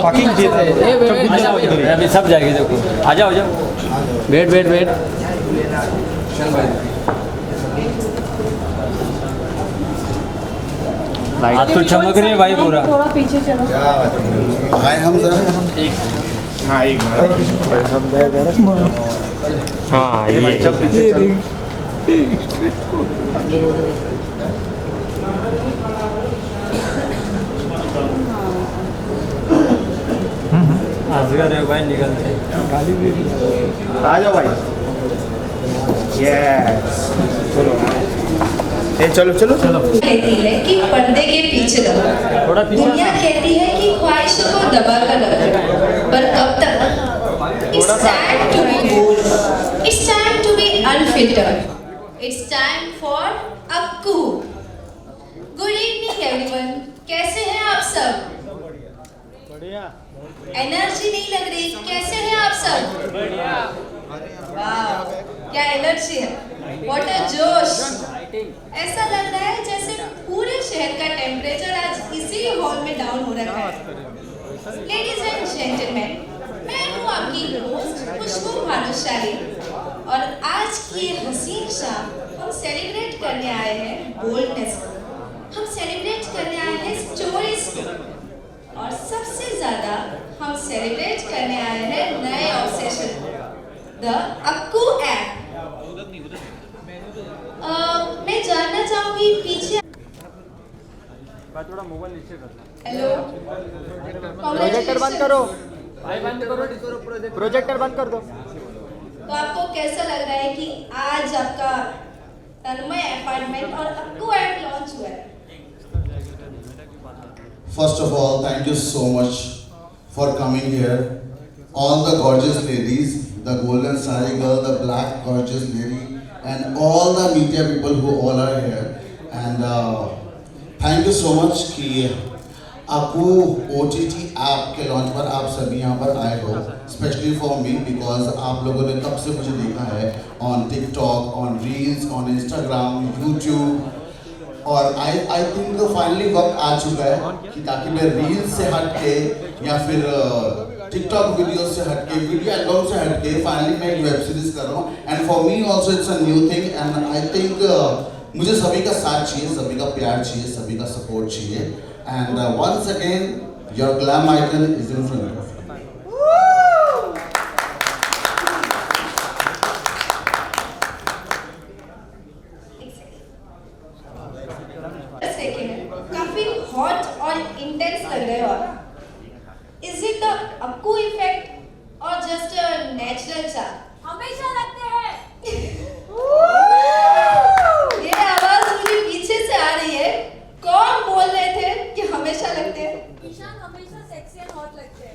fucking shit है। आ जाओ इधर, अभी सब जाएगी देखो। आ जाओ वेट वेट वेट। आज तो चमक रही है भाई पूरा। थोड़ा पीछे चलो। हाय हम जरा हाँ एक हाँ ये पीछे चलो। आजगा रे भाई निकलते आ जाओ भाई। यस चलो चलो चलो। कहती है कि पर्दे के पीछे रहो। थोड़ा पीछे। दुनिया कहती है कि ख्वाहिशों को दबा कर रखो, पर कब तक? It's time to be bold. It's time to be unfiltered. It's time for Akku. Good evening everyone. कैसे हैं आप सब? एनर्जी नहीं लग रही, कैसे हैं आप सब? वाह, क्या एनर्जी है, व्हाट अ जोश। ऐसा लग रहा है जैसे पूरे शहर का टेम्परेचर आज इसी हॉल में डाउन हो रखा है। लेडीज एंड जेंटलमैन, मैं हूँ आपकी होस्ट खुशबू भानुशाली और आज की ये हसीन शाम हम सेलिब्रेट करने आए हैं बोल्डनेस को। हम सेलिब्रेट करने आए हैं स्टोरीज को और सबसे ज्यादा हम सेलिब्रेट करने आए हैं नए ऑब्सेशन द अक्कू ऐप। मैं जानना चाहूंगी पीछे। थोड़ा मोबाइल नीचे कर। हेलो, प्रोजेक्टर बंद करो भाई, बंद करो प्रोजेक्टर बंद कर दो। तो आपको कैसा लग रहा है कि आज आपका तन्मय अपार्टमेंट और अक्कू ऐप लॉन्च हुआ है? First of all, thank you so much for coming here. All the gorgeous ladies, the golden sari girl, the black gorgeous lady, and all the media people who all are here. And thank you so much कि Akku OTT app के launch पर आप सभी यहाँ पर आए हो, specially for me because आप लोगों ने कब से मुझे देखा है on TikTok, on reels, on Instagram, YouTube, और आई थिंक फाइनली वक्त आ चुका है कि ताकि मैं रील्स से हट के या फिर टिकटॉक वीडियो से हट के, वीडियो एल्बम से हट के फाइनली मैं एक वेब सीरीज कर रहा हूँ। And for me also it's a new thing and I think मुझे सभी का साथ चाहिए, सभी का प्यार चाहिए, सभी का सपोर्ट चाहिए। And once again your glam icon is in front of काफी हॉट और इंटेंस लग रहे हो आप। Is it the Akku effect और जस्ट अ नेचुरल चार्म? हमेशा लगते हैं। ये आवाज मुझे पीछे से आ रही है। कौन बोल रहे थे कि हमेशा लगते हैं? ईशान हमेशा सेक्सी एंड हॉट लगते हैं।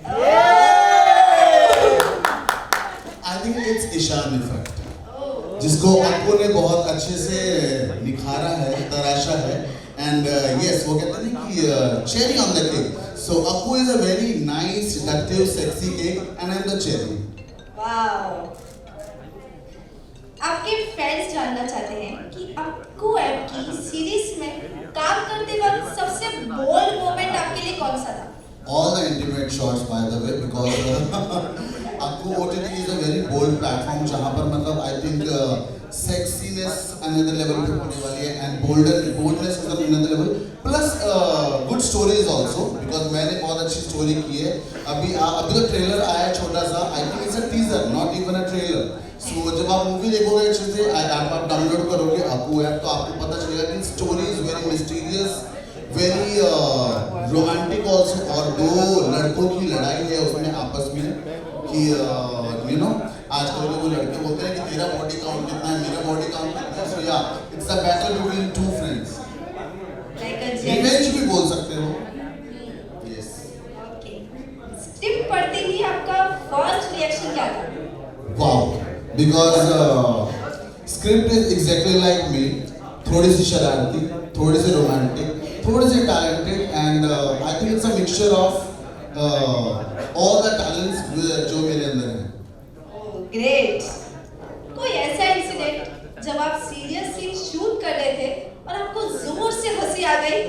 I think it's Ishan effect, जिसको अक्कू ने बहुत अच्छे से निखारा है, तराशा है। एंड यस, वो कहते हैं कि cherry on the cake. So Akku is a very nice, seductive, sexy cake and I am the cherry. Wow. आपके फैंस जानना चाहते हैं कि अक्कू ऐप की सीरीज में काम करते वक्त सबसे बोल्ड मोमेंट आपके लिए कौन सा था? All the intimate shots by the way, because Akku OTT is a very bold platform जहाँ पर मतलब I think sexiness another level पे होने वाली है and boldness is another level plus good stories also because मैंने बहुत अच्छी स्टोरी की है। अभी तो ट्रेलर आया है छोटा सा, I think it's a teaser, not even a trailer. So जब आप मूवी देखोगे अच्छे से, आप डाउनलोड करोगे Akku ऐप, तो आपको पता चलेगा कि story is very mysterious, very romantic also, और दो लड़कों की लड़ाई है उसमें आपस में कि यू नो आजकल के वो लड़के बोलते हैं कि तेरा बॉडी काउंट कितना है, मेरा बॉडी काउंट कितना है। सो या it's a battle between two friends, revenge भी बोल सकते हो। यस। ओके, स्क्रिप्ट पढ़ते ही आपका फर्स्ट रिएक्शन क्या था? Wow, because script is exactly like me, थोड़ी सी शरारती, थोड़ी सी रोमांटिक, थोड़े से talented and I think it's a mixture of all the talents जो मेरे अंदर हैं। ग्रेट। कोई ऐसा इंसिडेंट जब आप सीरियस सीन शूट कर रहे थे और आपको जोर से हंसी आ गई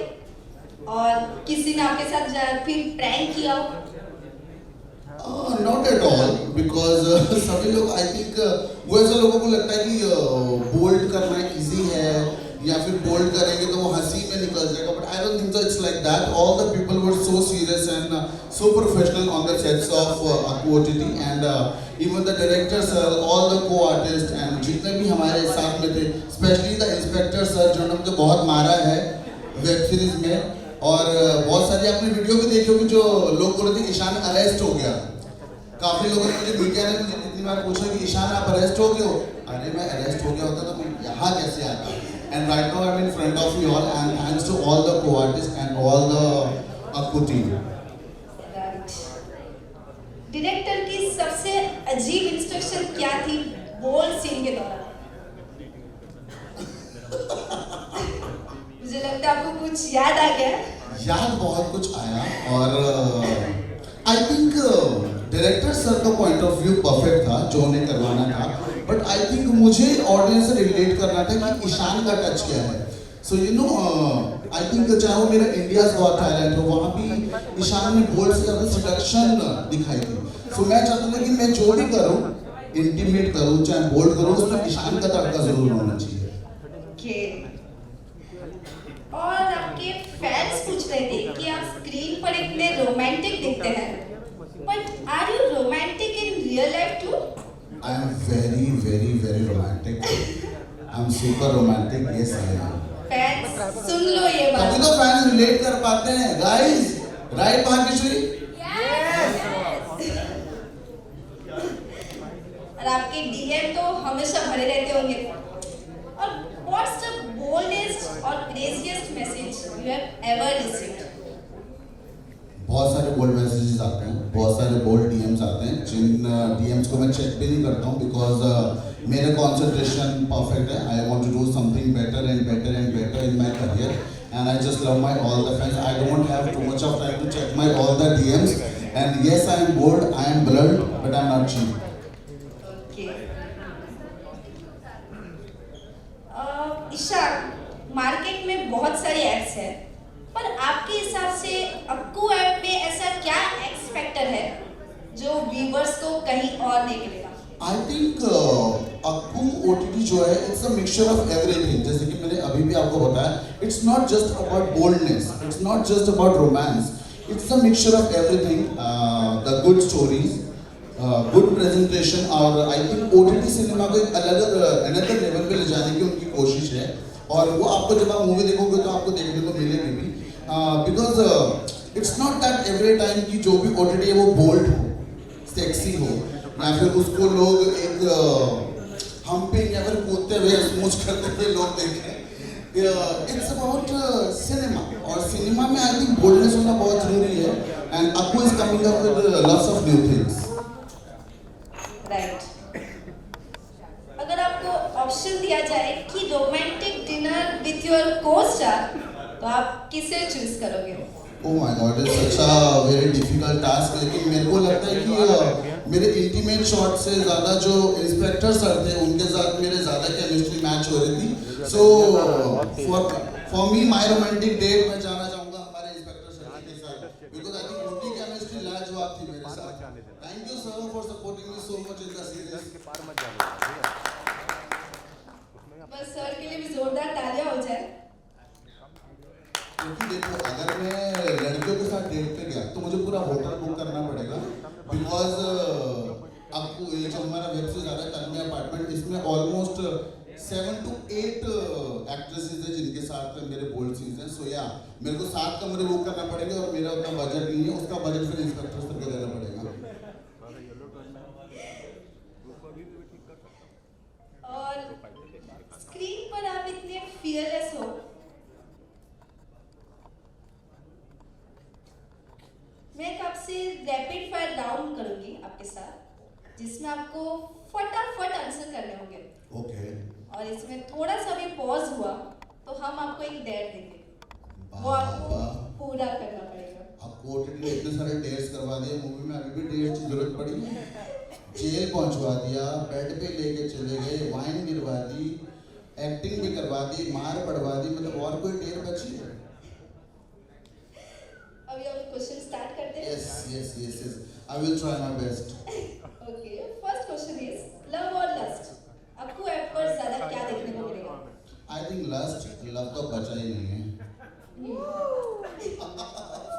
और किसी ने आपके साथ फिर प्रैंक किया हो? नॉट एट ऑल बिकॉज सभी लोग आई थिंक वो ऐसे लोगों को लगता है कि बोल्ड करना इजी है या फिर बोल्ड करेंगे तो वो हंसी में निकल जाएगा, but I don't think so it's like that. All the people were so serious and so professional on the sets of Akku OTT and even the directors, all the co-artists and जितने भी हमारे साथ में थे, especially the inspector sir जिन्होंने मुझे बहुत मारा है वेब सीरीज में. और बहुत सारी आपने वीडियो भी देखी होगी जो लोग बोल रहे थे ईशान अरेस्ट हो गया. काफी लोगों ने मुझे मीडिया ने मुझे कितनी बार पूछा कि ईशान आप अरेस्ट हो गए हो. अरे मैं अरेस्ट हो गया होता तो मैं यहाँ कैसे आता. And right now I am in front of you all and thanks to all the co-artists and all the Akku team. Director की सबसे अजीब इंस्ट्रक्शन क्या थी बोल्ड सीन के दौरान? मुझे लगता है आपको कुछ याद आ गया. याद बहुत कुछ आया और आई थिंक डायरेक्टर सर का पॉइंट ऑफ व्यू परफेक्ट था जो उन्हें करवाना था, बट आई थिंक मुझे ऑडियंस से रिलेट करना था कि ईशान का टच क्या है. So you know I think चाहे वो मेरा इंडियाज गॉट टैलेंट हो, वहाँ भी ईशान ने बोल्ड से ज़्यादा सिडक्शन दिखाई थी. सो मैं चाहता था कि मैं जो भी करूँ इंटीमेट करूँ चाहे बोल्ड करूँ उसमें ईशान का तड़का जरूर होना चाहिए. Okay. और आपके फैंस पूछ रहे थे कि आप स्क्रीन पर इतने रोमांटिक दिखते हैं, but are you romantic in real life too? I am very, very, very romantic. I am super romantic. Yes, I am. Fans सुन लो ये बात. तभी तो फैंस रिलेट कर पाते हैं, guys. Right, भाग्यश्री? और आपके डीएम तो हमेशा भरे रहते होंगे. और व्हाट्स द बोल्डेस्ट और craziest message you have ever received? बहुत सारे बोल्ड मैसेजेस आते हैं, बहुत सारे बोल्ड डीएम्स आते हैं, जिन डीएम्स को मैं चेक भी नहीं करता हूँ बिकॉज मेरा कॉन्सेंट्रेशन परफेक्ट है. I want to do something better and better and better in my career and I just love my all the fans. I don't have too much of time to check my all the DMs and yes I am bold, I am blurred, but I am not cheap. Ishan, market में बहुत सारी ads हैं, पर आपके हिसाब से Akku app में ऐसा क्या एक्स फैक्टर है जो व्यूअर्स को कहीं और नहीं मिलेगा? I think Akku OTT जो है it's a mixture of everything. जैसे कि मैंने अभी भी आपको बताया, it's not just about boldness, it's not just about romance, it's a mixture of everything. The good stories, good presentation और I think OTT सिनेमा को एक अलग another level पे ले जाने की उनकी कोशिश है और वो आपको जब आप मूवी देखोगे तो आपको देखने को मिलेगी भी. Because it's not that every time कि जो भी OTT है वो bold हो, sexy हो या फिर उसको लोग एक हम्पिंग या फिर कूदते हुए स्मूच करते हुए लोग देखें. इट्स अबाउट सिनेमा और सिनेमा में आई थिंक बोल्डनेस होना बहुत जरूरी है and Akku is coming up with lots of new things. Right. अगर आपको ऑप्शन दिया जाए कि romantic dinner with your co-star, तो आप किसे चूज करोगे? Oh my God, it's such a very difficult task. लेकिन मेरे को लगता है कि मेरे इंटीमेट शॉट से ज़्यादा जो इंस्पेक्टर सर थे उनके साथ मेरे ज़्यादा केमिस्ट्री मैच हो रही थी. So for me, my romantic date मैं जाना चाहूँगा हमारे इंस्पेक्टर सर के साथ because I think उनकी केमिस्ट्री लाजवाब थी मेरे साथ. Thank you sir for supporting me so much in the series. बस सर के लिए भी जोरदार तालियां हो जाए. क्योंकि देखो अगर मैं लड़कियों के साथ डेट पे गया तो मुझे पूरा होटल बुक करना पड़ेगा बिकॉज आपको ये जो हमारा वेब सीरीज आ रहा है कन्या अपार्टमेंट, इसमें ऑलमोस्ट 7 to 8 एक्ट्रेसेस हैं जिनके साथ मेरे बोल्ड सीन्स हैं. सो या मेरे को 7 कमरे बुक करना पड़ेंगे और मेरा उतना बजट नहीं है, उसका बजट फिर इंस्पेक्टर सर को देना पड़ेगा. और स्क्रीन पर आप इतने फियरलेस हो, मैं एक आपसे रैपिड फायर राउंड करूंगी आपके साथ जिसमें आपको फटाफट आंसर करने होंगे. ओके. और इसमें थोड़ा सा भी पॉज हुआ तो हम आपको एक डेट देंगे, वो आपको पूरा करना पड़ेगा. आपको ओटीटी ने इतने सारे डेट्स करवा दिए, मूवी में अभी भी डेट्स की जरूरत पड़ी है. जेल पहुंचवा दिया, बेड पे लेके चले गए, वाइन गिरवा दी, एक्टिंग भी करवा दी, मार पड़वा दी, मतलब और कोई डेट बची है? अभी हम क्वेश्चन स्टार्ट करते हैं. Yes. I will try my best. Okay, first question is love or lust? आपको ऐप पर ज्यादा क्या देखने को मिलेगा? I think lust, love तो बचा ही नहीं है. Of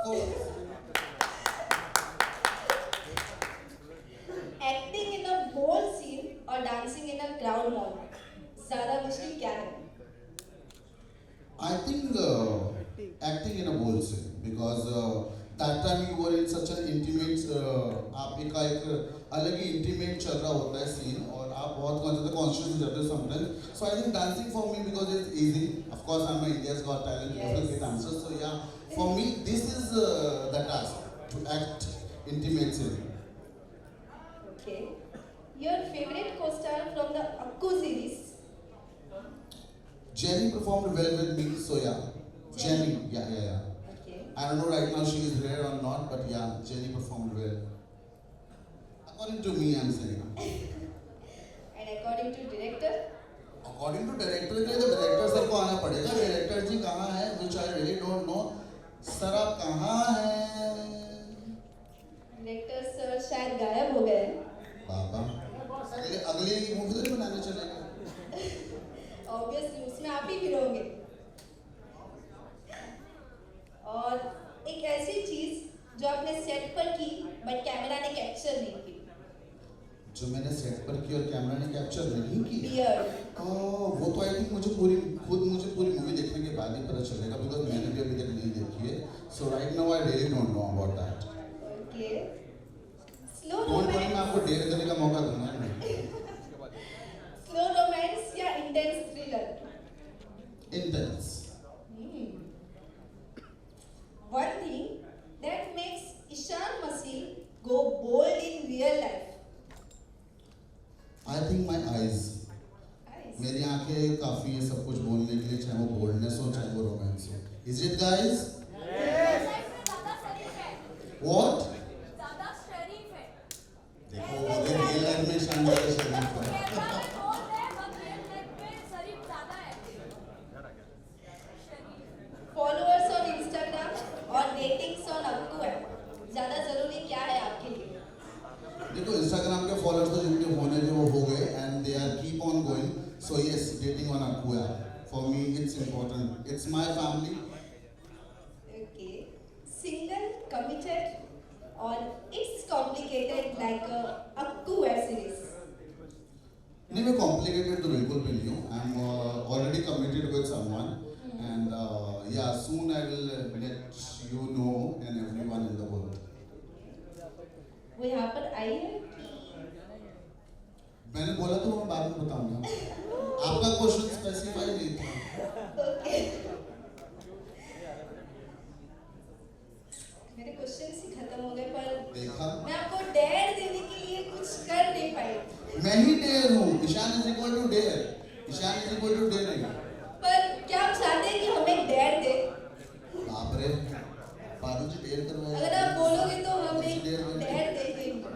course. Acting in a bold scene और dancing in a crowd mall, ज्यादा मुश्किल क्या है? I think acting in a bold scene because that time you were in such an intimate आपका एक अलग ही intimate चल रहा होता है scene और आप बहुत ज़्यादा conscious हो जाते हो sometimes. So I think dancing for me because it's easy. Of course I'm a India's Got Talent professional dancer. So yeah, for me this is the task to act intimate scene. Okay. Your favorite co-star from the Akku series? Jenny performed well with me, so yeah. Jenny, yeah. Okay. I don't know right now she is here or not, but yeah, Jenny performed well. According to me, I'm saying. And according to director? According to director, के लिए तो director sir को आना पड़ेगा. Director जी कहाँ है? Which I really don't know. Sir आप कहाँ हैं? Director sir शायद गायब हो गए हैं. बाबा. अगली मूवी तो नहीं बनाने चलेंगे. Obviously उसमें आप ही हीरो होंगे. और एक ऐसी चीज जो आपने सेट पर की बट कैमरा ने कैप्चर नहीं की. जो मैंने सेट पर की और कैमरा ने कैप्चर नहीं की. Beard. वो तो आई थिंक मुझे पूरी मूवी देखने के बाद ही पता चलेगा बिकॉज मैंने भी अभी तक नहीं देखी है. So right now I really don't know about that. Okay. Slow कौन मैं romance. आपको डेयर करने का मौका दूंगा. Slow romance या intense thriller? Intense. One thing that makes Ishan Masih go bold in real life? I think my eyes. Eyes. मेरी आंखें काफी है सब कुछ बोलने के लिए चाहे वो बोल्डनेस हो चाहे वो रोमांस हो. Is it guys? ज़्यादा शरीफ है What? ज़्यादा शरीफ है देखो अगर रियल लाइफ में शानदार शरीफ है. कैमरा में बोल रहे हैं बट रियल लाइफ में शरीफ ज़्यादा है शरीफ Followers on Instagram और ratings on Akku app ज्यादा जरूरी क्या है आपके लिए? देखो इंस्टाग्राम के फॉलोअर्स तो जिनके होने थे वो हो गए and they are keep on going. So yes dating on Akku app for me it's important. It's my family. Okay. Single, committed or it's complicated like a Akku web series? नहीं मैं complicated तो बिल्कुल भी नहीं हूँ. I am already committed with someone and yeah soon I will let you know and everyone in the world. वो यहाँ पर आई है कि मैंने बोला तो मैं बाद में बताऊंगा. आपका क्वेश्चन स्पेसिफाई नहीं था. Okay. मेरे क्वेश्चंस ही खत्म हो गए पर देखा मैं आपको डेयर देने के लिए कुछ कर नहीं पाई. मैं ही डेयर हूँ. Ishan is equal to dare. Ishan is equal to dare. पर क्या आप चाहते हैं कि हम एक डेयर दे? बाप रे पारू जी डेयर करवाए. अगर आप बोलोगे तो हम एक डेयर करवाए. डेयर दे देंगे.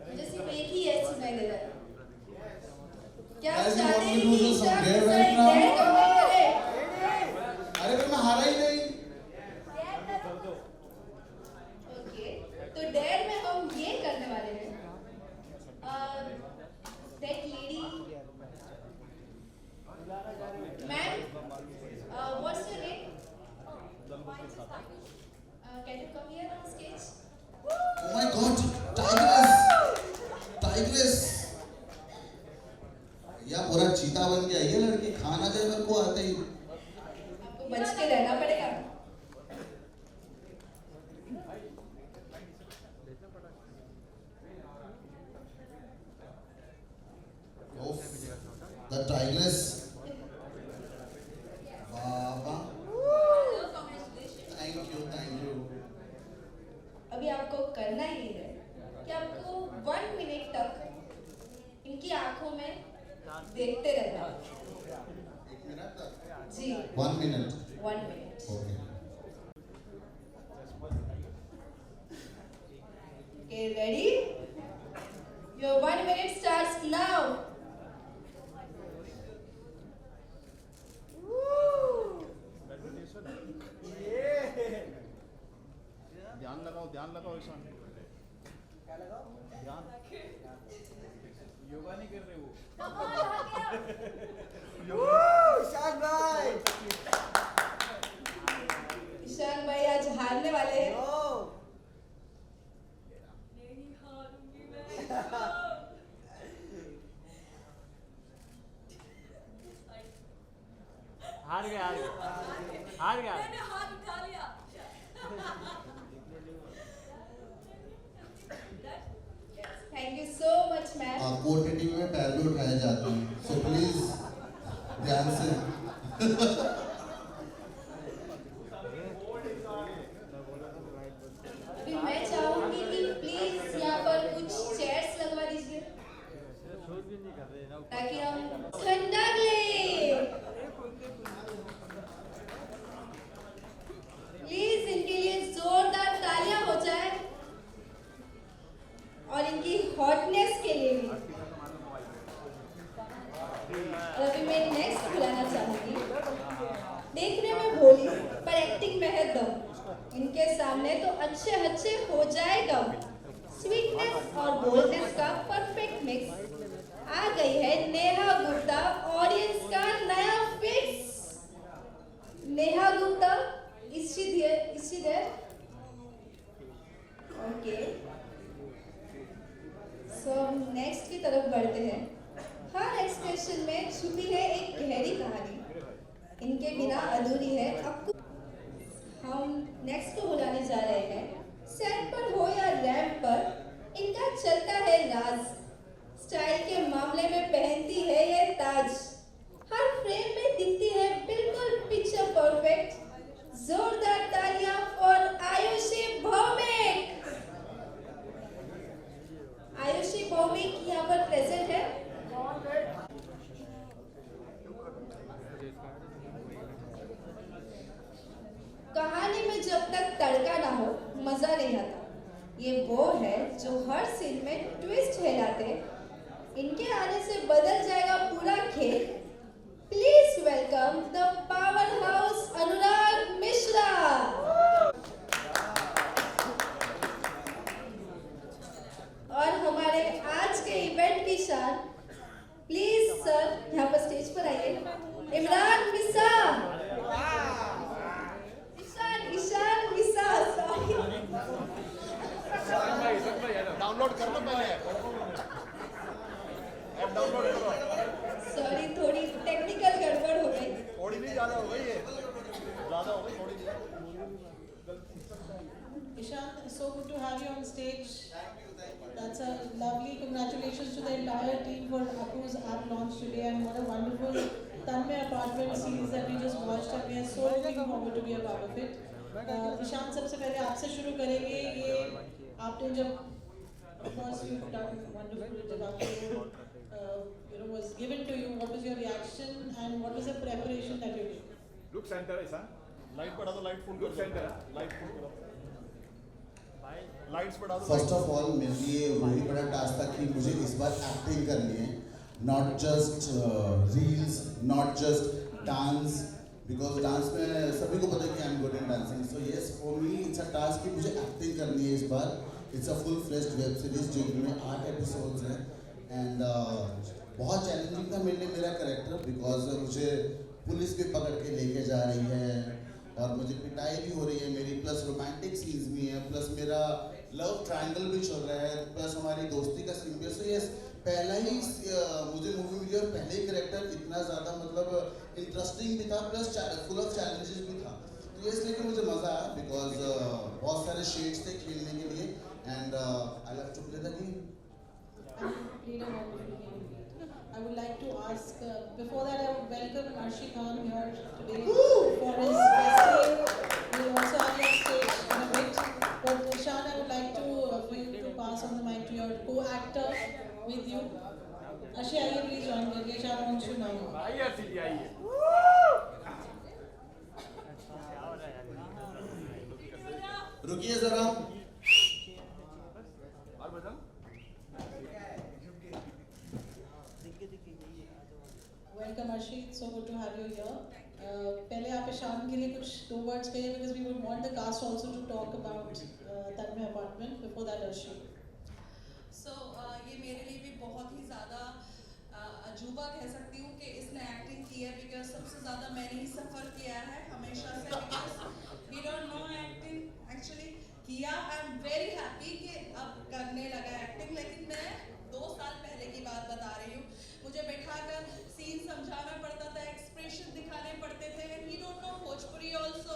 मुझे सिर्फ एक ही यस सुनाई दे रहा है. क्या आप Guys, you चाहते want me हैं to कि do some ईशान dare के right साथ now? डेयर कंप्लीट करें? अरे फिर मैं हारा ही नहीं. ओके तो डेयर में हम ये करने वाले हैं. That lady ma'am what's your name? Can you come here on stage? Oh my God, tigress. या पूरा चीता बन गया ये लड़की. खाना दे मेरे को आते ही. आपको बच के रहना पड़ेगा. Oof, the tigress. Baba. Thank you. अभी आपको करना ये है कि आपको 1 मिनट तक इनकी आंखों में देखते रहना. 1 मिनट तक. जी 1 minute. 1 minute. Okay. Okay, ready? Your 1 minute starts now. ध्यान लगाओ ईशान. योगा नहीं कर रहे वो। कमाल आ गया। ईशान भाई ईशान भाई आज हारने वाले हैं। नहीं हारूंगी मैं। हार गया मैंने हाथ उठा लिया। Thank you so much ma'am. Court meeting में पैर भी उठाए जाते हैं, सो प्लीज ध्यान से। अभी मैं चाहूंगी कि प्लीज यहाँ पर कुछ चेयर्स लगवा दीजिए ताकि हम ठंडक ले। प्लीज इनके लिए जोरदार तालियां हो जाए और इनकी हॉटनेस के लिए भी। और अभी मैं नेक्स्ट बुलाना चाहूंगी। देखने में भोली पर एक्टिंग में है दम। इनके सामने तो अच्छे अच्छे हो जाएगा। स्वीटनेस और बोल्डनेस का परफेक्ट मिक्स। आ गई है नेहा गुप्ता, ऑडियंस का नया fix. Neha Gupta, is she there? Okay. So next की तरफ बढ़ते हैं। हर एक्सप्रेशन में छुपी है एक गहरी कहानी, इनके बिना अधूरी है। अब हम नेक्स्ट को बुलाने जा रहे हैं। सेट पर हो या रैंप पर इनका चलता है राज। स्टाइल के मामले में पहनती है ये ताज। हर फ्रेम में दिखती है बिल्कुल पिक्चर परफेक्ट। जोरदार तालियां फॉर आयुषी भौमिक। आयुषी भौमिक यहाँ पर प्रेजेंट है। कहानी में जब तक तड़का ना हो मजा नहीं आता। ये वो है जो हर सीन में ट्विस्ट है लाते। इनके आने से बदल जाएगा पूरा खेल। Please welcome the powerhouse Anurag Mishra. और हमारे आज के इवेंट की शान, प्लीज सर यहाँ पर स्टेज पर आइए। इमरान मिसा, ईशान मिसा, सॉरी डाउनलोड कर लो पहले, ऐप डाउनलोड करो। सॉरी थोड़ी टेक्निकल गड़बड़ हो गई। थोड़ी नहीं ज़्यादा हो गई है, ज़्यादा हो गई थोड़ी नहीं। Ishan, it's so good to have you on stage. That's a lovely congratulations to the entire team for Aku's app launch today, and what a wonderful Tanmay apartment series that we just watched, and we are so looking forward to be a part of it. Ishan, सबसे पहले आपसे शुरू करेंगे। ये आपने जब of course you've done wonderful जब आपको was given to you, what was your reaction and what was the preparation that you did? Look centre है सर, लाइट बढ़ा दो, लाइट फुल लुक सेंटर है, लाइट फुल करो, lights बढ़ा दो। First of all मेरे लिए वही बड़ा टास्क था कि मुझे इस बार एक्टिंग करनी है, not just reels, not just dance, because dance में सभी को पता है कि I am good in dancing. So yes for me it's a task कि मुझे एक्टिंग करनी है इस बार। It's a full fleshed web series जिनमें 8 एपिसोड्स हैं एंड बहुत चैलेंजिंग था मेरे लिए मेरा कैरेक्टर, बिकॉज मुझे पुलिस भी पकड़ के लेके जा रही है और मुझे पिटाई भी हो रही है मेरी, प्लस रोमांटिक सीन्स भी हैं, प्लस मेरा लव ट्रायंगल भी चल रहा है, प्लस हमारी दोस्ती का सीन भी है। सो यस पहला ही मुझे मूवी मिली और पहले ही कैरेक्टर इतना ज़्यादा मतलब इंटरेस्टिंग भी था, प्लस फुल ऑफ चैलेंजेस भी था। तो ये इसलिए कि मुझे मज़ा आया बिकॉज बहुत सारे शेड्स थे खेलने के लिए and I love to play the game. I would like to ask, before that I would welcome Arshi Khan here today for his wrestling. We will also have you on stage in a bit. But Ishan, I would like to for you to pass on the mic to your co-actor with you. Arshi, आइए please join करिए। Ishan wants you now. आइए सीधी आइए। रुकिए जरा। और बदल। Welcome Arshi, it's so good to have you here. पहले आप ईशान के लिए कुछ 2 words कहिए because we would want the cast also to talk about Tanmay apartment. Before that, Arshi. ये मेरे लिए भी बहुत ही ज़्यादा अजूबा कह सकती हूँ कि इसने एक्टिंग की है, बिकॉज सबसे ज़्यादा मैंने ही सफ़र किया है हमेशा से, because we don't know acting actually किया। आई एम वेरी हैप्पी कि अब करने लगा एक्टिंग, लेकिन मैं 2 साल पहले की बात बता रही हूँ। मुझे बैठाकर सीन समझाना पड़ता था, एक्सप्रेशन दिखाने पड़ते थे, and he don't know Bhojpuri also.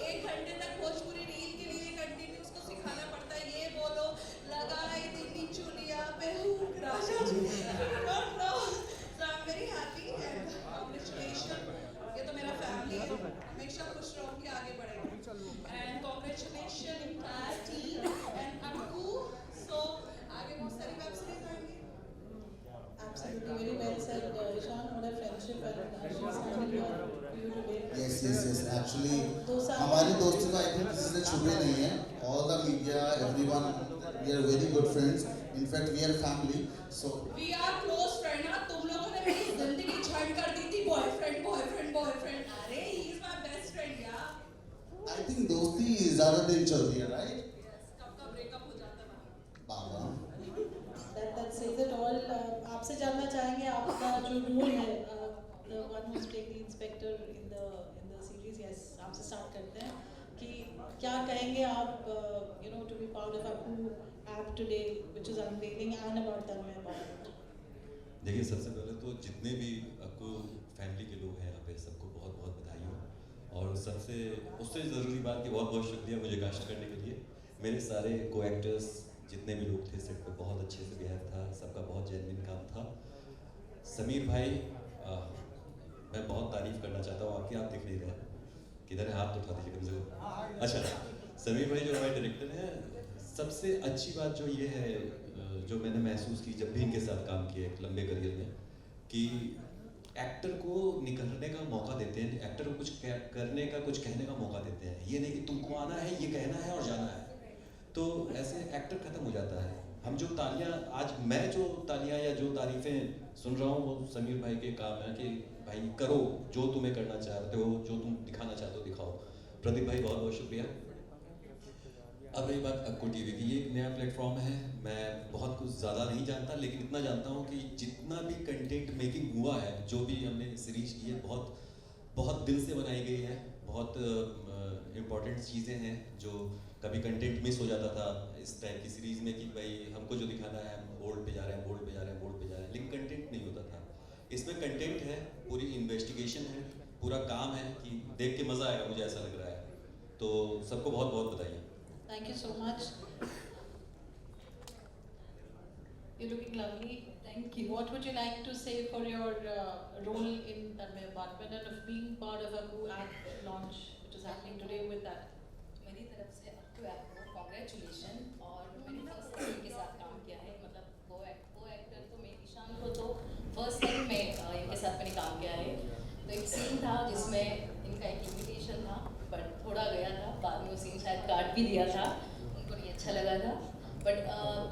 1 घंटे तक भोजपुरी रील के लिए कंटिन्यू उसको सिखाना पड़ता है, ये बोलो लगाई दिल्ली चुलिया पे राजा जी, don't know. So I am very happy and congratulation. ये तो मेरा फैमिली है, हमेशा खुश रहूंगी, आगे बढ़ेंगे। And congratulation entire team and Akku. सो आगे बहुत सारी वेब सीरीज आएंगी। Absolutely, very well said, Ishan. What a friendship and she's standing here for you today. Yes. Actually, दो साल- हमारी दोस्ती को आई थिंक किसी से छुपे नहीं है. All the media, everyone, we are very good friends. In fact, we are family. So We are close friend ना, तुम लोगों ने मेरी जिंदगी छंड कर दी थी, बॉयफ्रेंड। अरे he is my best friend यार। I think दोस्ती ज़्यादा दिन चलती है, right? कब का ब्रेकअप हो जाता है बाबा. That says it all. आपसे जानना चाहेंगे आपका जो रोल है, the one who's playing the inspector in the series. Yes, आपसे start करते हैं कि क्या कहेंगे आप, to be part of Akku app today, which is unveiling, and about Tanmay Bhatt. देखिए, सबसे पहले तो जितने भी अक्कू फैमिली के लोग हैं यहाँ पे, सबको बहुत बहुत बधाई हो। और उससे ज़रूरी बात कि बहुत बहुत शुक्रिया मुझे कास्ट करने के लिए। मेरे सारे को एक्टर्स जितने भी लोग थे सेट पे बहुत अच्छे से बिहेव था, सबका बहुत जेन्युइन काम था। समीर भाई, मैं बहुत तारीफ़ करना चाहता हूँ आपकी। आप दिख नहीं रहे, किधर है? हाथ उठा दीजिए कम से कम। अच्छा, समीर भाई जो हमारे डायरेक्टर हैं, सबसे अच्छी बात जो ये है, जो मैंने महसूस की जब भी इनके साथ काम किया एक लंबे करियर में, कि एक्टर को निकलने का मौका देते हैं, एक्टर को कुछ करने का, कुछ कहने का मौका देते हैं। ये नहीं कि तुमको आना है, ये कहना है और जाना है, तो ऐसे एक्टर खत्म हो जाता है। हम जो तालियां, आज मैं जो तालियां या जो तारीफ़ें सुन रहा हूँ, वो समीर भाई के काम है कि भाई करो जो तुम्हें करना चाहते हो, जो तुम दिखाना चाहते हो दिखाओ। प्रदीप भाई बहुत बहुत शुक्रिया। अब रही बात अक्कू टीवी की, ये एक नया प्लेटफॉर्म है। मैं बहुत कुछ ज़्यादा नहीं जानता, लेकिन इतना जानता हूँ कि जितना भी कंटेंट मेकिंग हुआ है, जो भी हमने सीरीज की है, बहुत दिल से बनाई गई है। बहुत इम्पॉर्टेंट चीज़ें हैं जो कभी कंटेंट मिस हो जाता था इस टाइप की सीरीज़ में, कि भाई हमको जो दिखाना है, हम बोर्ड पे जा रहे हैं, लेकिन कंटेंट नहीं होता था। इसमें कंटेंट है, पूरी इन्वेस्टिगेशन है, पूरा काम है कि देख के मज़ा आएगा, मुझे ऐसा लग रहा है। तो सबको बहुत बहुत बधाई। Thank you so much. You're looking lovely. Thank you. What would you like to say for your role in Tanmay Bhatt and of being part of Akku app launch, which is happening today with that? मेरी तरफ से Akku app को congratulation. और मैंने first time इनके साथ काम किया है, मतलब को एक्टर तो मैं ईशान को तो फर्स्ट टाइम मैं इनके साथ मैंने काम किया है। तो एक सीन था जिसमें इनका एक इन्विटेशन था, बट थोड़ा गया था, बाद में वो सीन शायद काट भी दिया था, उनको नहीं अच्छा लगा था। बट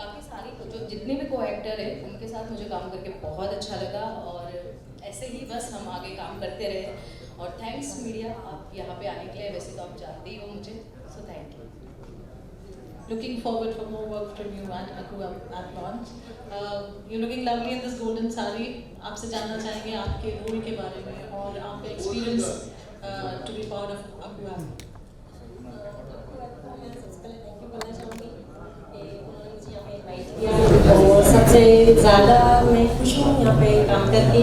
बाकी सारी जो जितने भी को एक्टर है, उनके साथ मुझे काम करके बहुत अच्छा लगा, और ऐसे ही बस हम आगे काम करते रहे। और थैंक्स मीडिया, आप यहाँ पे आने के लिए, वैसे तो आप जानते ही हो मुझे, so thank you. Looking forward for more work from you at Akku app launch. You're looking lovely in this golden saree. आपसे जानना चाहेंगे आपके रोल के बारे में और आपका experience to be part of Akku app. तो सबसे ज़्यादा मैं खुश हूँ यहाँ पे काम करके।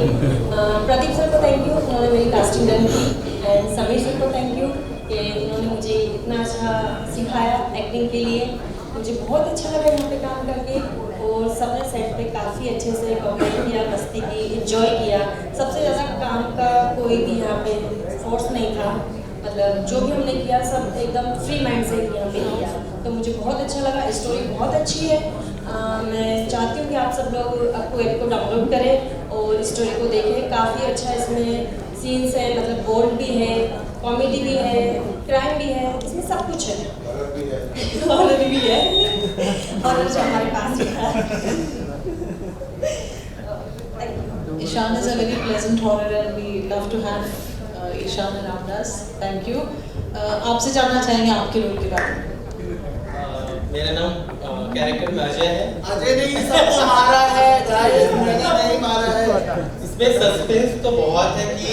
प्रदीप सर को थैंक यू, उन्होंने मेरी कास्टिंग डन की, एंड समीर सर को थैंक यू कि उन्होंने मुझे इतना अच्छा सिखाया एक्टिंग के लिए। मुझे बहुत अच्छा लगा यहाँ पे काम करके, और सबने सेट पे काफ़ी अच्छे से कॉमेडी किया, मस्ती की, एंजॉय किया। सबसे ज़्यादा काम का कोई भी यहाँ पे फोर्स नहीं था, मतलब जो भी हमने किया सब एकदम फ्री माइंड से यहाँ पे किया, तो मुझे बहुत अच्छा लगा। स्टोरी बहुत अच्छी है। मैं चाहती हूँ कि आप सब लोग अक्कू ऐप को डाउनलोड करें और स्टोरी को देखें। काफ़ी अच्छा इसमें सीन्स है, मतलब बोल्ड भी है, कॉमेडी भी है, क्राइम भी है, इसमें सब कुछ है, हॉरर भी है, हॉरर जो हमारे पास भी है। Ishan is a very pleasant horror and we love to have Ishan around us. Thank you. आपसे जानना चाहेंगे आपके रोल के बारे में। मेरा नाम कैरेक्टर में अजय है। अजय नहीं, सबको मारा है गाइस, मैंने नहीं मारा है। इसमें सस्पेंस तो बहुत है कि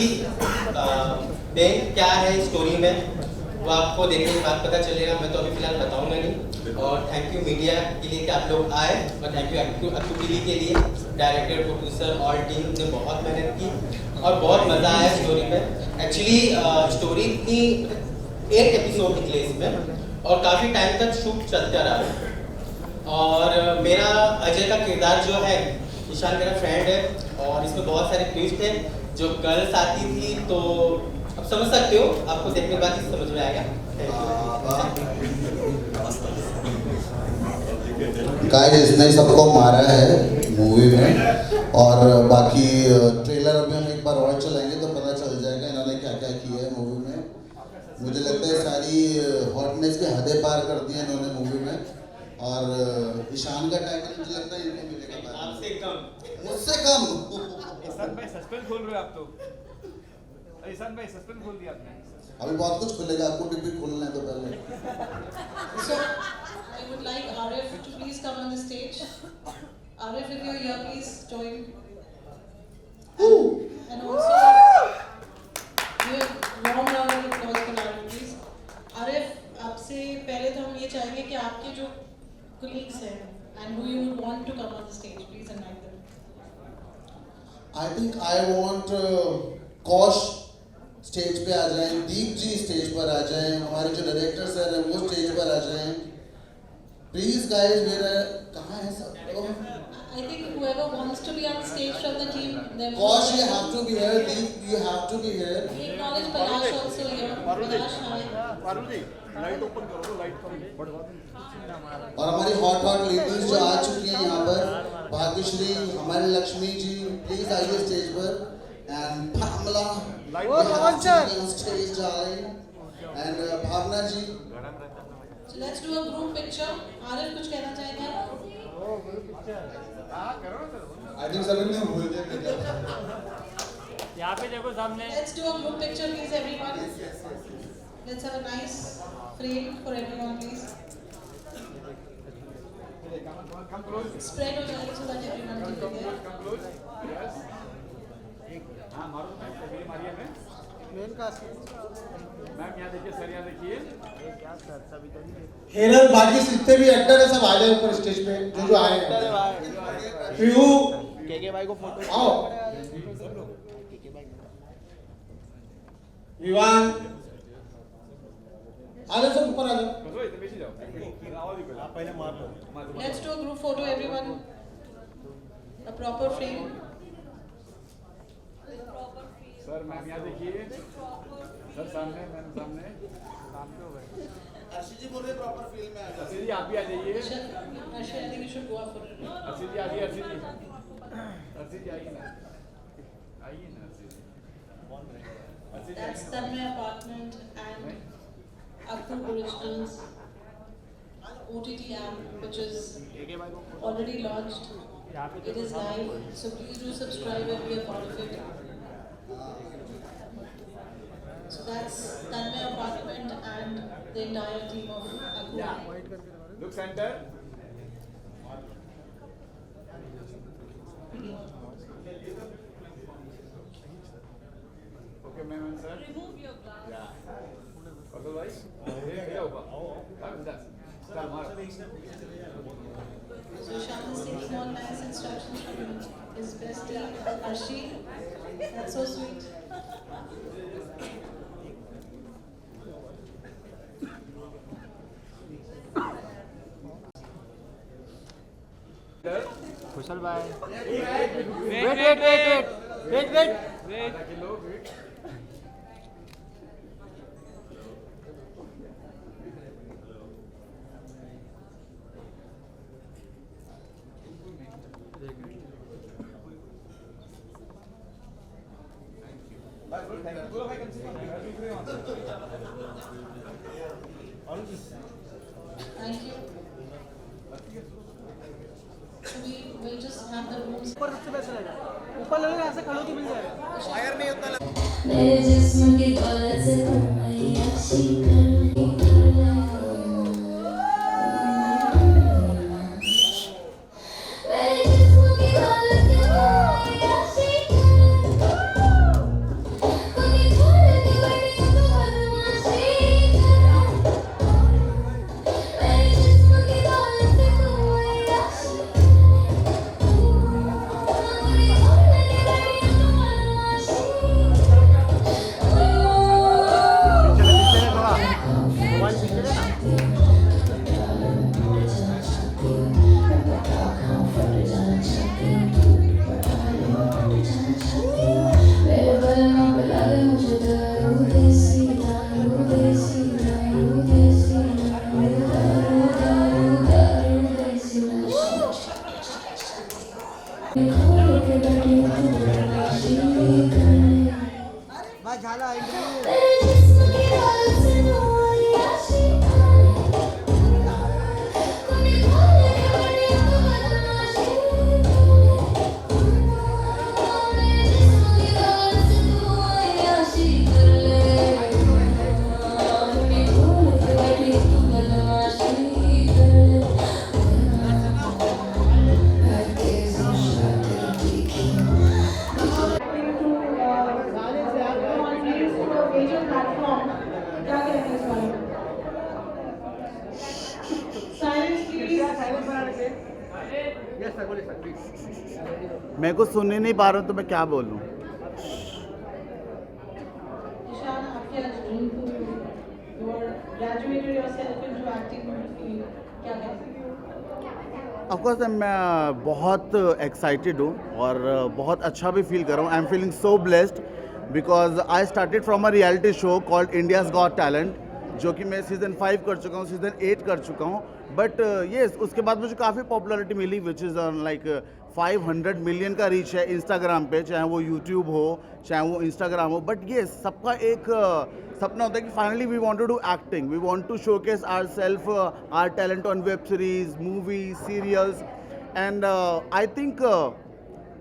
बैंक क्या है स्टोरी में, वो आपको देखने के बाद पता चलेगा। मैं तो अभी फिलहाल बताऊंगा नहीं। और थैंक यू मीडिया के लिए कि आप लोग आए, और थैंक यू अक्टू गिली के लिए, डायरेक्टर, प्रोड्यूसर, ऑल टीम ने बहुत मेहनत की और बहुत मज़ा आया स्टोरी में। एक्चुअली स्टोरी इतनी 8 एपिसोड निकले इसमें और काफ़ी टाइम तक शूट चलता रहा। और मेरा अजय का किरदार जो है, ईशान मेरा फ्रेंड है और इसमें बहुत सारे ट्विस्ट हैं। जो गर्ल्स आती थी तो अब समझ सकते हो, आपको देखने के बाद ही समझ में आएगा। गाइस इसने सबको मारा है मूवी में, और बाकी ट्रेलर अभी हम एक बार और चलाएंगे तो पता चल जाएगा इन्होंने क्या क्या किया है मूवी में। मुझे लगता है सारी हॉटनेस की हदें पार कर दी है इन्होंने मूवी में। और ईशान का टाइटल मुझे लगता है इनको मिलेगा आपसे कम, मुझसे कम। ईशान भाई सस्पेंस खोल रहे हो आप तो। ईशान भाई सस्पेंस खोल दिया आपने। अभी बहुत कुछ खुलेगा, आपको टिकट खोलना है तो पहले। So, I would like Arif to please come on the stage. Arif, if you're here, please join. And also, warm round of applause for Arif, please. Arif, आपसे पहले तो हम ये चाहेंगे कि आपके जो colleagues हैं and who you would want to come on the stage, please invite them. I think I want कौश स्टेज पे आ जाएं, दीप जी स्टेज पर आ जाएं, हमारे जो डायरेक्टर्स हैं वो स्टेज पर आ जाएं। प्लीज गाइस, मेरा कहाँ है सब? I think whoever wants to be on stage from the team, them. कौश, you have to be here. Deep, you have to be here. We acknowledge Palash also here. Palash, hi. Parul ji light open करो, light करो। और हमारी hot ladies जो आ चुकी हैं यहाँ पर, भाग्यश्री, हमारी लक्ष्मी जी, प्लीज आइए स्टेज पर। And Pamela, we have to be on stage, darling. And Bhavna ji. So let's do a group picture. Arif कुछ कहना चाहेंगे आप? I think सभी ने भूल गए। यहाँ पे देखो सामने। Let's do a group picture, please, everyone. Let's have a nice frame for everyone, please. Spread हो जाए so that everyone can be there. Come close. Yes. हाँ मारो तो मेरी मारिए में। मेन कास्ट मैम यहाँ देखिए, सर यहाँ देखिए। क्या सर सभी तो हेरल, बाकी जितने भी एक्टर है सब आ जाए ऊपर स्टेज पे, जो आए हैं। फ्यू केके भाई को फोटो आओ। विवान आ जाओ, सब ऊपर आ जाओ। कसो इथे बेसी जाओ। आवाज ही आप पहले मार लो। Let's do a group photo, everyone. A proper frame. Sir ma'am यहाँ देखिए, सर सामने, मैम सामने, सामने हो गए। अर्शी जी बोल रहे प्रॉपर फील में आ जाओ। अर्शी जी आप भी आ जाइए। Arshi, I think you should go up for it. Arshi जी आ जाइए, अर्शी जी, अर्शी जी आइए ना, आइए ना अर्शी जी। अर्शी जी That's Tanmay Apartment and Akku Originals OTT app, which is already launched. It is live, so please do subscribe and be a part of it. So that's Tanmay Apartment and the entire team of Akku. Look center. Okay, ma'am and sir. Remove your glass. Yeah. Otherwise, क्या होगा? Start मारो. So Shyam is taking all nice instructions from his bestie Arshi. That's so sweet. कुशल भाई wait Thank you. So we will just have the rooms. ऊपर सबसे best रहेगा, ऊपर ले लो, ऐसे खड़ो तो मिल जाएगा। वायर नहीं उतना मेरे जिस्म की दौलत से तुम्हारी अच्छी कर बस झाला मैं कुछ सुन ही नहीं पा रहा हूँ तो मैं क्या बोलूँ। ईशान, आपके आज dream to you are graduated yourself into acting field, क्या कहते हैं? ऑफ कोर्स मैं बहुत एक्साइटेड हूँ और बहुत अच्छा भी फील कर रहा हूँ। I am feeling so blessed because I started from a reality show called India's got talent, जो कि मैं सीज़न 5 कर चुका हूँ, सीज़न 8 कर चुका हूँ। बट येस उसके बाद मुझे काफ़ी पॉपुलैरिटी मिली विच इज़ लाइक 500 मिलियन का रीच है इंस्टाग्राम पे, चाहे वो यूट्यूब हो चाहे वो इंस्टाग्राम हो। बट ये सबका एक सपना होता है कि finally we want to do acting, we want to showcase our self, our talent on web series, movies, serials. And I think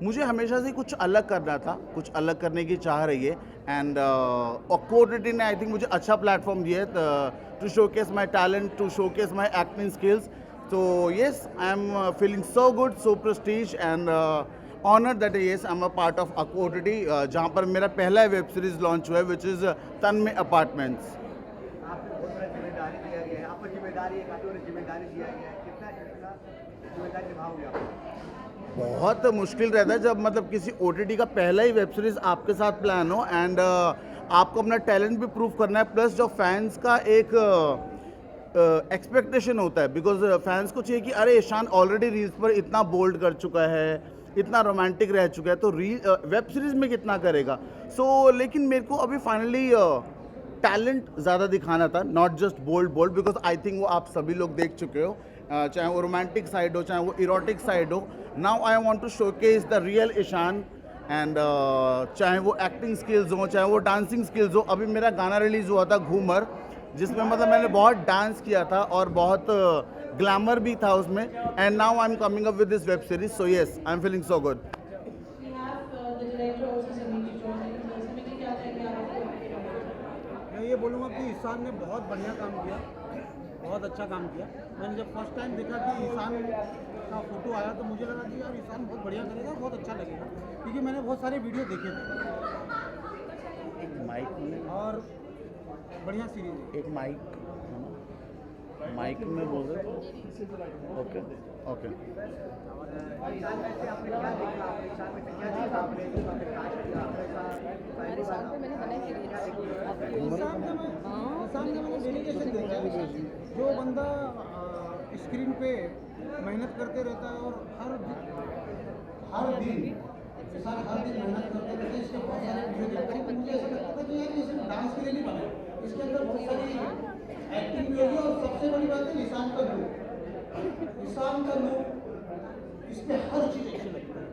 मुझे हमेशा से कुछ अलग करना था, कुछ अलग करने की चाह रही है। एंड OTT ने आई थिंक मुझे अच्छा प्लेटफॉर्म दिया है to showcase my talent, to showcase my acting skills. So yes, I'm feeling so good, so prestige and honored that yes, I'm a part of OTT, जहाँ पर मेरा पहला वेब सीरीज लॉन्च हुआ है which is तन्मय अपार्टमेंट्स। आपको बहुत बड़ा जिम्मेदारी दिया गया है, आपको जिम्मेदारी है, काफ़ी बड़ी जिम्मेदारी दिया गया है, कितना जिम्मेदारी निभाओगे आप? बहुत मुश्किल रहता है जब मतलब किसी OTT का पहला ही वेब सीरीज आपके साथ प्लान हो एंड आपको अपना टैलेंट भी प्रूव करना है, प्लस जो फैंस का एक एक्सपेक्टेशन होता है बिकॉज फैंस को चाहिए कि अरे ईशान ऑलरेडी रील्स पर इतना बोल्ड कर चुका है, इतना रोमांटिक रह चुका है, तो वेब सीरीज़ में कितना करेगा। लेकिन मेरे को अभी फाइनली टैलेंट ज़्यादा दिखाना था, not just bold because I think वो आप सभी लोग देख चुके हो, चाहे वो रोमांटिक साइड हो चाहे वो इरोटिक साइड हो। Now I want to showcase the real Ishan and चाहे वो एक्टिंग स्किल्स हो चाहे वो डांसिंग स्किल्स हो। अभी मेरा गाना रिलीज़ हुआ था घूमर, जिसमें मतलब मैंने बहुत डांस किया था और बहुत ग्लैमर भी था उसमें। And now I am coming up with this web series, so yes I am feeling so good. मैं ये बोलूँगा कि ईशान ने बहुत बढ़िया काम किया, बहुत अच्छा काम किया। मैंने जब फर्स्ट टाइम देखा कि ईशान का फोटो आया तो मुझे लगा कि यार ईशान बहुत बढ़िया करेगा, बहुत अच्छा लगेगा, क्योंकि मैंने बहुत सारे वीडियो देखे थे। एक माइक में और बढ़िया सीरीज है। एक माइक में बोल रहे ओके ओके। जो बंदा स्क्रीन पे मेहनत करते रहता है और हर दिन मेहनत करते रहते हैं, इसके बहुत सारे वीडियो देखते हैं। मुझे ऐसा लगता था कि यार ये सिर्फ डांस के लिए नहीं बना, इसके अंदर बहुत सारी एक्टिंग भी होगी। और सबसे बड़ी बात है ईशान का लुक, इसमें हर चीज़ अच्छी लगती है,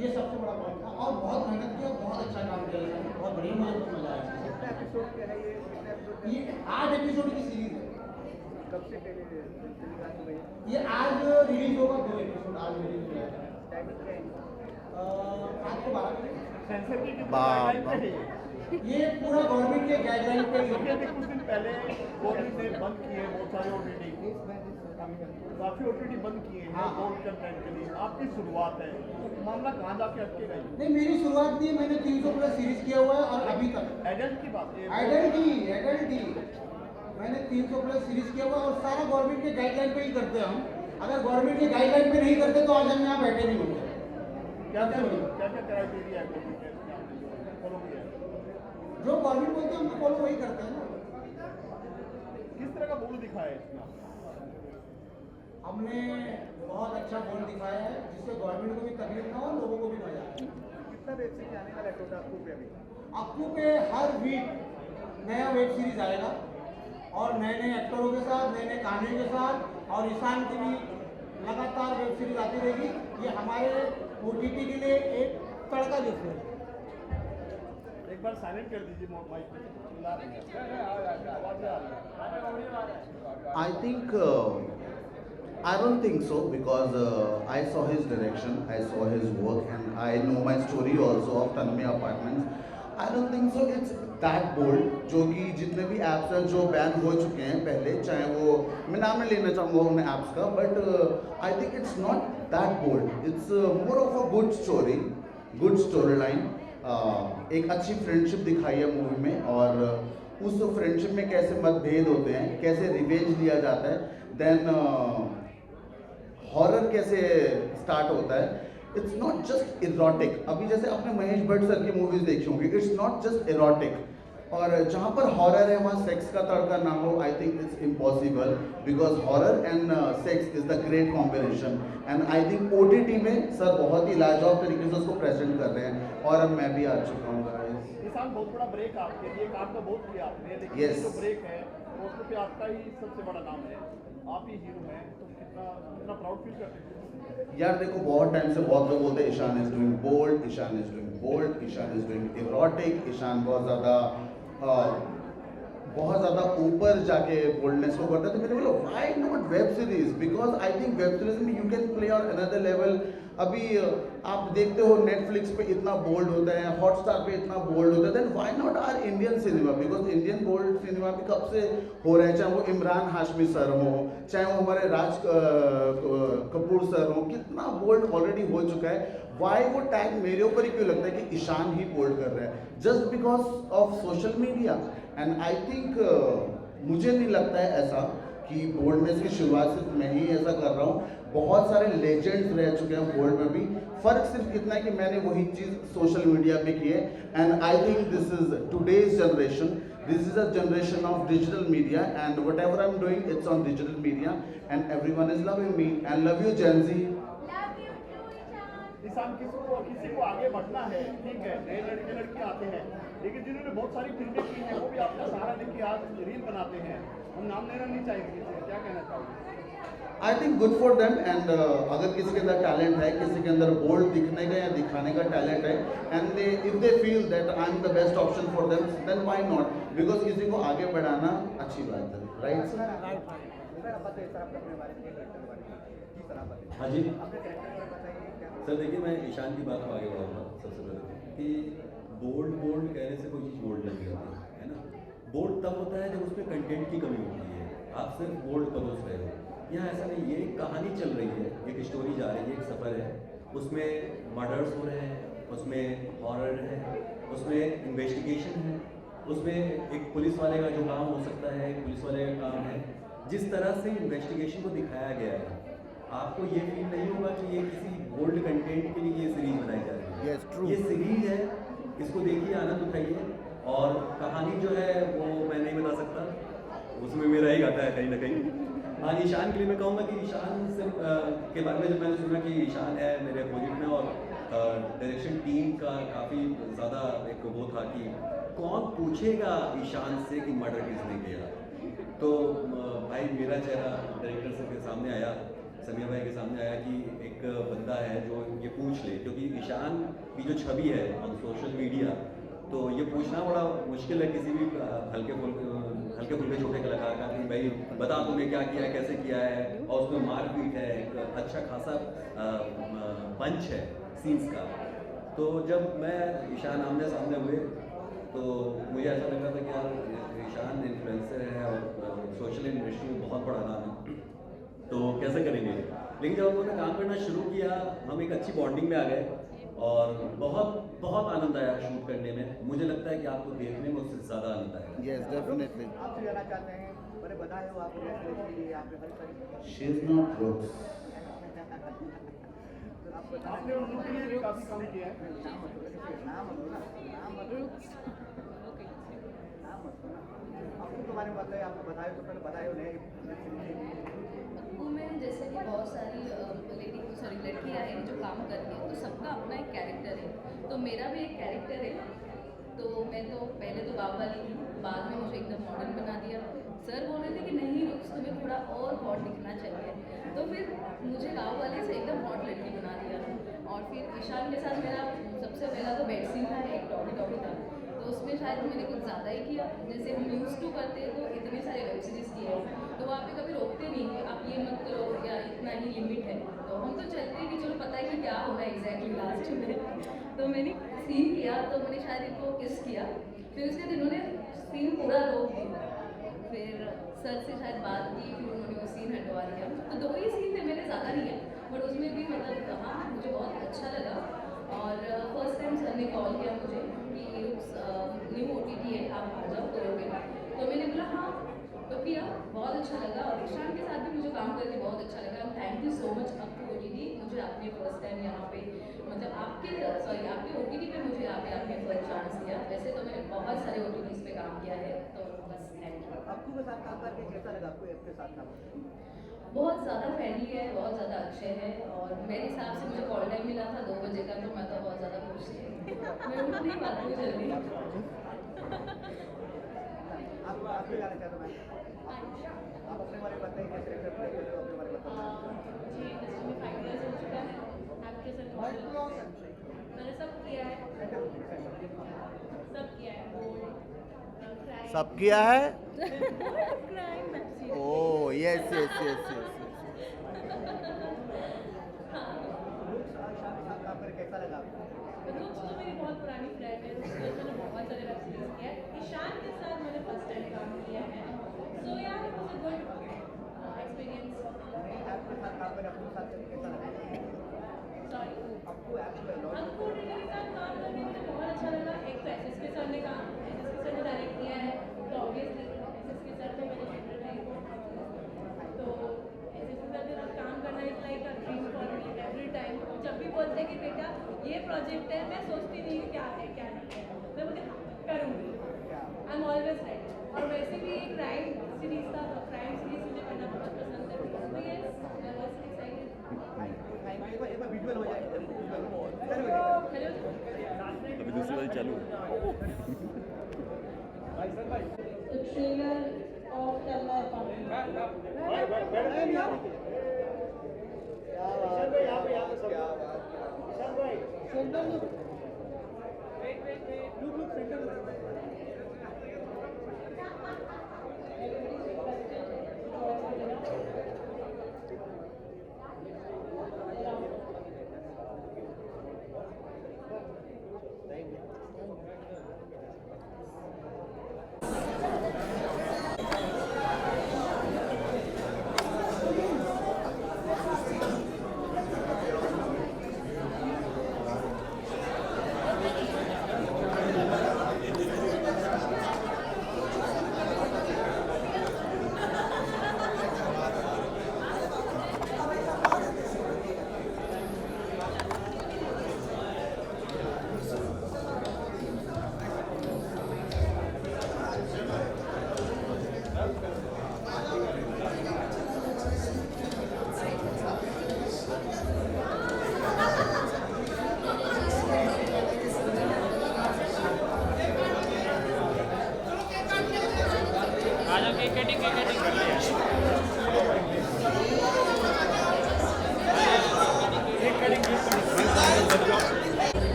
ये सबसे बड़ा बात था। और बहुत मेहनत किया, बहुत अच्छा काम किया ईशान ने, बहुत बढ़िया, मुझे बहुत मजा आया। कितने एपिसोड के है ये 8 एपिसोड की सीरीज है। कब से ये आज रिलीज होगा, 2 एपिसोड आज रिलीज हुआ है। आज को 12 ये पूरा गवर्नमेंट के गाइडलाइन पे कुछ दिन पहले गवर्नमेंट ने बंद किए बहुत सारे OTT, काफ़ी OTT बंद किए हैं बहुत कंटेंट के लिए। आपकी शुरुआत है, मामला कहाँ जाके अटकेगा? नहीं, मेरी शुरुआत नहीं, मैंने 300+ सीरीज किया हुआ है और अभी तक एडल्ट की बात है, एडल्ट ही मैंने 300+ सीरीज किया हुआ और सारा गवर्नमेंट के गाइडलाइन पे ही करते हैं हम। अगर गवर्नमेंट के गाइडलाइन पे नहीं करते तो आज हम यहाँ बैठे नहीं होते। क्या क्राइटेरिया है जो गवर्नमेंट बोलते हैं हम फॉलो वही करते हैं ना। किस तरह का बोल दिखाया है इसमें? हमने बहुत अच्छा बोल दिखाया है जिससे गवर्नमेंट को भी तकलीफ ना हो, लोगों को भी मजा आए। कितना वेब सीरीज आने वाला है आपको पे? अभी आपको पे हर वीक नया वेब सीरीज आएगा और नए नए एक्टरों के साथ, नए नए कहानियों के साथ, और ईशान की भी लगातार वेब सीरीज आती रहेगी। ये हमारे ओटीटी के लिए एक तड़का जैसे। एक बार साइलेंट कर दीजिए माइक पे, चिल्ला रहे हैं, आवाज़ आ रही है। I think I don't think so because I saw his direction, I saw his work, and I know my story also of Tanmay Apartments. I don't think so it's that bold. जो कि जितने भी apps हैं जो ban हो चुके हैं पहले, चाहे वो मैं नाम नहीं लेना चाहूँगा उन apps का, but I think it's not that bold. It's more of a good story, good storyline. एक अच्छी फ्रेंडशिप दिखाई है मूवी में, और उस फ्रेंडशिप में कैसे मतभेद होते हैं, कैसे रिवेंज लिया जाता है, देन हॉरर कैसे स्टार्ट होता है. It's not just erotic. अभी जैसे आपने महेश भट्ट सर की मूवीज देखी होंगी, इट्स नॉट जस्ट इरोटिक. और जहाँ पर हॉरर है वहाँ सेक्स का तड़का ना हो, आई think it's impossible, because horror and sex is the great combination. And I think OTT में सर बहुत ही लाजवाब तरीके से उसको प्रेजेंट कर रहे हैं, और अब मैं भी आ चुका हूँ. किसान बहुत बड़ा ब्रेक आपके लिए, काम तो बहुत किया आपने, लेकिन Yes. ये जो ब्रेक है उसमें पे आपका ही सबसे बड़ा नाम है, आप ही हीरो हैं, तो कितना प्राउड फील करते हैं? यार देखो, बहुत टाइम से बहुत लोग बोलते हैं Ishan is doing bold, Ishan is doing bold, Ishan is doing erotic, Ishan बहुत ज़्यादा ऊपर जाके बोल्डनेस को करता है. तो मैंने बोला why not web series, because I think web series में you can play on another level. अभी आप देखते हो नेटफ्लिक्स पे इतना बोल्ड होता है, हॉटस्टार पे इतना बोल्ड होता है, then why not our Indian cinema, because Indian bold cinema भी कब से हो रहे हैं, चाहे वो इमरान हाशमी सर हो, चाहे वो हमारे राज कपूर सर हो, कितना बोल्ड ऑलरेडी हो चुका है. वाई वो टैग मेरे ऊपर ही क्यों लगता है कि ईशान ही बोल्ड कर रहा है, just because of social media. And I think मुझे नहीं लगता है ऐसा कि बोल्डनेस की शुरुआत सिर्फ मैं ही ऐसा कर रहा हूँ. बहुत सारे लेजेंड्स रह चुके हैं बोल्ड में भी. फ़र्क सिर्फ इतना है कि मैंने वही चीज़ सोशल मीडिया पे की है. And I think this is today's generation, this is a generation of digital media, and whatever I am doing it's on digital media, and everyone is loving me, and love you Gen Z. इंसान किसी को आगे बढ़ना है, ठीक है, नए लड़के लड़की आते हैं, लेकिन जिन्होंने बहुत सारी फिल्में की हैं वो भी आपका सहारा लेके आज रील बनाते हैं. हम नाम लेना नहीं चाहेंगे किसी का, क्या कहना चाहोगे? I think good for them. And अगर किसी के अंदर टैलेंट है, किसी के अंदर बोल्ड दिखने का या दिखाने का टैलेंट है, and they if they feel that I am the best option for them, then why not, because किसी को आगे बढ़ाना अच्छी बात है, राइट? हाँ जी सर, देखिए मैं ईशान की बात को आगे बढ़ाऊंगा. सबसे पहले कि बोल्ड कहने से कोई चीज़ बोल्ड नहीं होती है ना. बोल्ड तब होता है जब उसमें कंटेंट की कमी होती है. आप सिर्फ बोल्ड परोस रहे हो. यहाँ ऐसा नहीं, ये एक कहानी चल रही है, एक स्टोरी जा रही है, एक सफ़र है, उसमें मर्डर्स हो रहे हैं, उसमें हॉरर है, उसमें इन्वेस्टिगेशन है, उसमें एक पुलिस वाले का जो काम हो सकता है, एक पुलिस वाले का काम है. जिस तरह से इन्वेस्टिगेशन को दिखाया गया है, आपको ये फील नहीं होगा कि ये किसी बोल्ड कंटेंट के लिए ये सीरीज बनाई जा रही है. Yes, true. ये सीरीज है, इसको देखिए, आनंद उठाइए. और कहानी जो है वो मैं नहीं बता सकता, उसमें मेरा ही आता है कहीं ना कहीं. हाँ, ईशान के लिए मैं कहूँगा कि ईशान सिर्फ के बारे में जब मैंने सुना कि ईशान है मेरे अपोजिट में, और डायरेक्शन टीम का काफ़ी ज़्यादा एक वो था कि कौन पूछेगा ईशान से कि मर्डर किसने किया. तो भाई मेरा चेहरा डायरेक्टर सर के सामने आया, समीर भाई के सामने आया कि एक बंदा है जो ये पूछ ले, क्योंकि ईशान की जो छवि है ऑन सोशल मीडिया, तो ये पूछना बड़ा मुश्किल है किसी भी हल्के फुल्के छोटे कलाकार का कि भाई बता तुमने क्या किया है, कैसे किया है. और उसमें मारपीट है, एक अच्छा खासा पंच है सीन्स का. तो जब मैं ईशान आमने सामने हुए तो मुझे ऐसा लग रहा था कि यार ईशान इन्फ्लुएंसर है और सोशल इंडस्ट्री में बहुत बड़ा नाम है, तो कैसे करेंगे. लेकिन जब उन्होंने काम करना शुरू किया, हम एक अच्छी बॉन्डिंग में आ गए, और बहुत आनंद आया शूट करने में. मुझे लगता है कि आपको देखने में उससे ज़्यादा आनंद आएगा. Yes, definitely. आपसे जाना चाहते हैं, बड़े बधाई हो आपको के लिए, आपने हर सारी शी इज नॉट ब्रोक्स. आपने उनके लिए भी काफ़ी काम किया है. आपके बारे में बताइए, आपको बधाई तो पहले बधाई हो. वो में जैसे कि बहुत सारी लड़कियाँ हैं जो काम कर रही हैं, तो सबका अपना एक कैरेक्टर है. तो मेरा भी एक कैरेक्टर है. तो मैं तो पहले तो गाँव वाली थी, बाद में मुझे एकदम मॉडर्न बना दिया. सर बोल रहे थे कि नहीं रुक्स, तुम्हें थोड़ा और हॉट दिखना चाहिए, तो फिर मुझे गाँव वाले से एकदम हॉट लड़की बना दिया. और फिर ईशान के साथ मेरा सबसे पहला तो बेड सीन था, एक टॉकी टॉकी था, तो उसमें शायद मैंने कुछ ज़्यादा ही किया। जैसे हम यूज़ टू करते हैं तो इतने सारे वेब सीरीज़ किए हैं, तो वहाँ पे कभी रोकते नहीं कि आप ये मत करो या इतना ही लिमिट है, तो हम तो चलते हैं कि चलो पता है कि क्या होगा एग्जैक्टली लास्ट में। तो मैंने सीन किया, तो मैंने शायद इनको किस किया, फिर उसके बाद इन्होंने सीन पूरा रोक दिया, फिर सर से शायद बात की, फिर उन्होंने वो सीन हटवा दिया। तो 2 ही सीन थे मेरे, ज़्यादा नहीं है, बट उसमें भी मतलब कहा मुझे बहुत अच्छा लगा। और फर्स्ट टाइम सर ने कॉल किया मुझे कि न्यू OTT है, आप आ जाओ करोगे, तो मैंने बोला हाँ, तो किया, बहुत अच्छा लगा। और ईशान के साथ भी मुझे काम करके बहुत अच्छा लगा। Thank you so much Appu OTT, मुझे आपने फर्स्ट टाइम यहाँ पे मतलब आपके OTT पे मुझे यहाँ पे आपने फर्स्ट चांस दिया। वैसे तो मैंने बहुत सारे OTTs पे काम किया है, तो बस थैंक यू। अप्पू के साथ काम करके कैसा लगा आपको? आपके साथ काम बहुत ज़्यादा फ्रेंडली है, बहुत ज़्यादा अच्छे हैं, और मेरे हिसाब से मुझे कॉल टाइम मिला था 2 बजे का, तो मैं तो बहुत ज़्यादा खुश थी। मैं उठ नहीं पाती हूँ जल्दी। आप क्या कहना चाहते हैं? आप अपने बारे में बताइए, कैसे अपने बारे में बताइए। जी, इंडस्ट्री में 5 years हो चुका है, एक्ट्रेस एंड मॉडल मैंने सब किया है, सब किया है। Crime web series. Oh yes yes yes yes. कैसा लगा आपको? रूप्स तो मेरी बहुत पुरानी फ्रेंड है, उसके साथ मैंने बहुत सारे वेब सीरीज किया है। ईशान के साथ मैंने फर्स्ट टाइम काम किया है, सो यार it was a good experience. आपके साथ काम करके आपको साथ कैसा लगा? सॉरी, आपको अप्पू के साथ काम करके मुझे बहुत अच्छा लगा। एक तो SSK सर ने डायरेक्ट किया है, तो ऑब्वियसली SSK सर तो मेरे फेवरेट है, तो SSK सर के साथ काम करना is like a dream for me every time. जब भी बोलते कि बेटा ये प्रोजेक्ट है, मैं सोचती नहीं क्या है क्या नहीं है, मैं बोलती करूँगी, आई एम ऑलवेज रेडी। और वैसे भी एक क्राइम सीरीज था, क्राइम सीरीज मुझे करना बहुत पसंद है, तो यस आई वाज एक्साइटेड। एक बार विजुअल हो जाए। हेलो, अभी दूसरी वाली चालू The trailer of Talla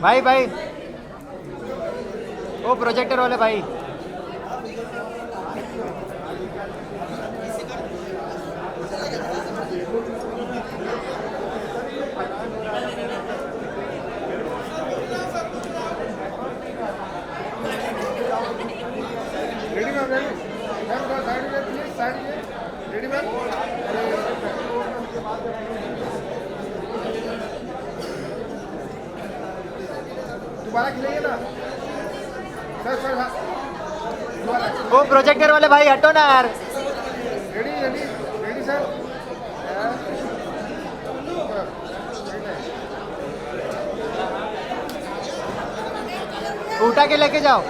भाई भाई वो प्रोजेक्टर वाले भाई ready ma'am, ready ma'am, side में प्लीज, साइड में रेडी मैम। दोबारा खिलाइए ना सर वो प्रोजेक्टर वाले भाई हटो ना यार। Ready ready ready sir. उठा के लेके जाओ।